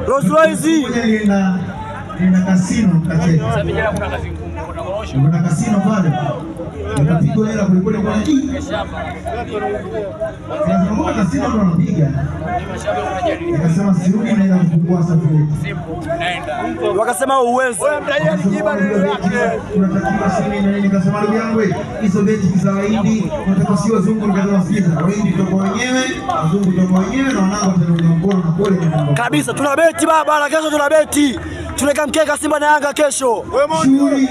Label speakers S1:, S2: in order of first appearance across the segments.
S1: Rolls Royce.
S2: Nina kasino mkacheza. Kuna kasino pale. Nikapigwa hela kulikoni kwa hii. Nikasema kasino ndo anapiga. Nikasema sirudi naenda kufungua safari.
S1: Wakasema uwezo. Wewe mtajia nijiba neno yake.
S2: Tunatakiwa sini na nikasema ndugu yangu hizo beti kizawaidi, tunataka sio wazungu nikasema sikiza. Waindi toko wenyewe, wazungu toko wenyewe na wanangu watanulia mkono na pole kwa
S1: kabisa. Tuna beti baba na kesho tuna beti. Tunaweka mkeka Simba na Yanga kesho.
S2: Shughuli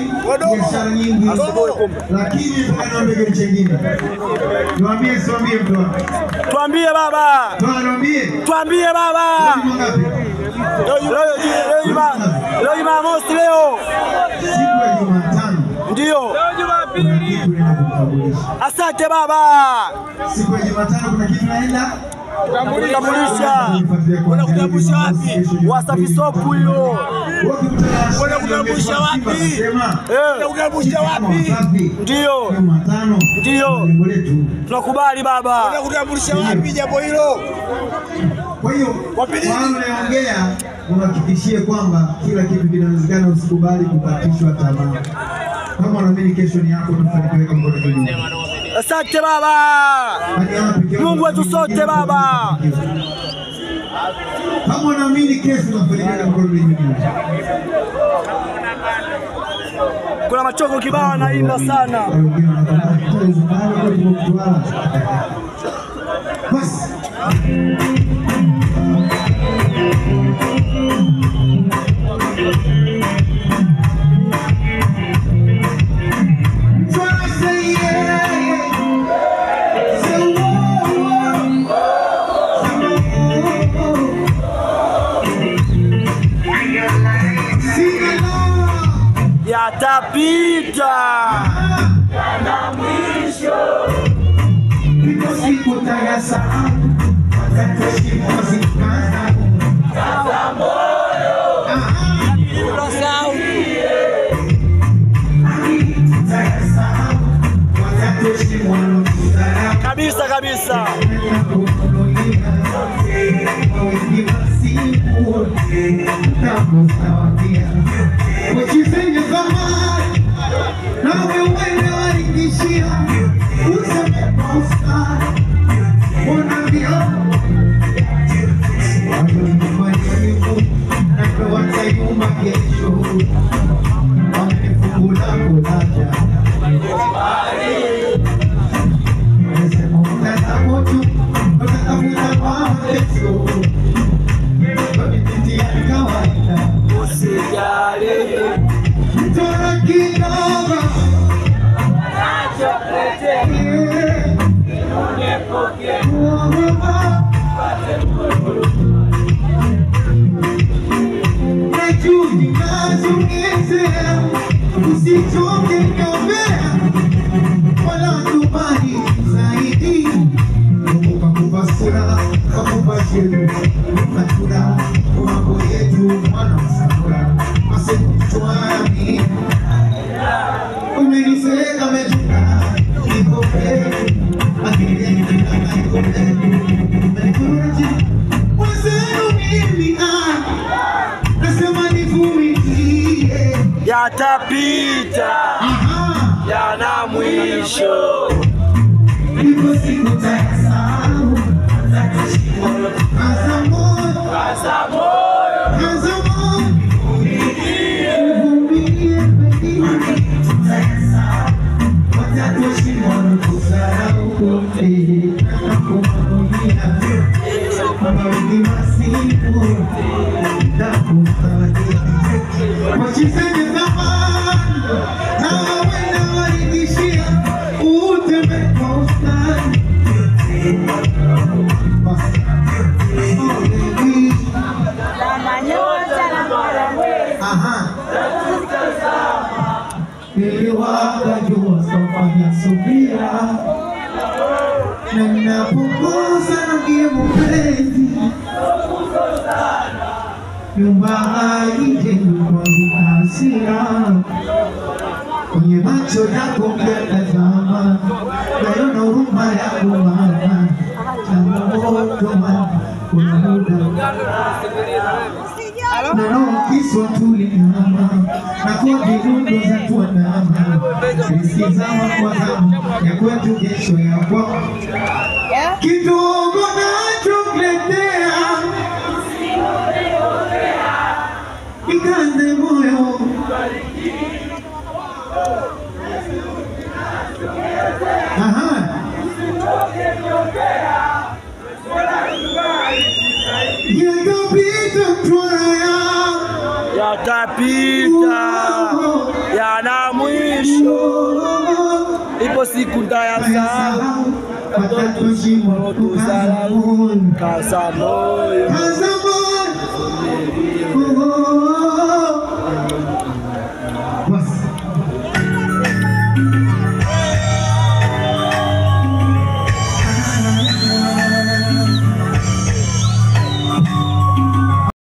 S2: biashara nyingi. Lakini tunaomba kitu kingine. Tuambie siambie mtu wangu.
S1: Tuambie baba. Tuambie baba. Leo Jumamosi leo.
S2: Siku ya Jumatano.
S1: Ndio.
S2: Leo Jumapili.
S1: Asante baba.
S2: Siku ya Jumatano kuna kitu naenda
S1: kutambulisha. Unakutambulisha wapi? Wasafi Sopu hiyo.
S2: Unakutambulisha wapi?
S1: Unakutambulisha wapi? Ndio. Ndio. Tunakubali baba.
S3: Unakutambulisha wapi jambo hilo?
S2: Kwa hiyo wanaongea unahakikishie kwamba kila kitu kinawezekana, usikubali kukatishwa tamaa. Kama unaamini kesho ni yako, utafanikiwa kama mkono juu.
S1: Asante baba. Mungu wetu sote baba.
S2: Kama unaamini kesho utafanikiwa kama mkono juu.
S1: Kuna machoko kibao anaimba sana.
S2: Bas.
S1: Yatapita
S2: na mwisho ipo siku tayasahau wakati muzikana kaza moyo
S1: unasahau
S2: tayasahau wakati mwanamuziki
S1: kabisa kabisa
S2: Ukizenye zamani na wewe walikishia useme posta unambia wajaribu na kwa tayuma kesho wamefungula kulaja nasema utazamo tu utatafuta kwa kesho wamepitia kawaida
S1: usijali
S2: Tora kidogo Najuni nazungezea usichoke nyombea wala tubali zaidi Mungu kakupasura kakupashiru Natura mambo yetu mwana msakura Masekutuani umeniseka mejuka nikope akili nikope umenikuruji wazenu mimi nasema nivumilie
S1: yatapita yana mwisho
S2: ipo siku tayasahau kaza moyo Niliwakajua sofanya subira na ninapokosa ndiye mpenzi nyumba haijengwi kwa hasira kwenye macho yako mtazama naona huruma yako mama changamoto kuna muda na roho kiswa tulinyama na kwa vidundo za tuandama nisikizama kwa zamu ya kwetu kesho ya kwa kidogo nachokuletea ikaze moyo
S1: yatapita yana mwisho, ipo siku ndayasahau, watoto shimo tuzala kasa moyo.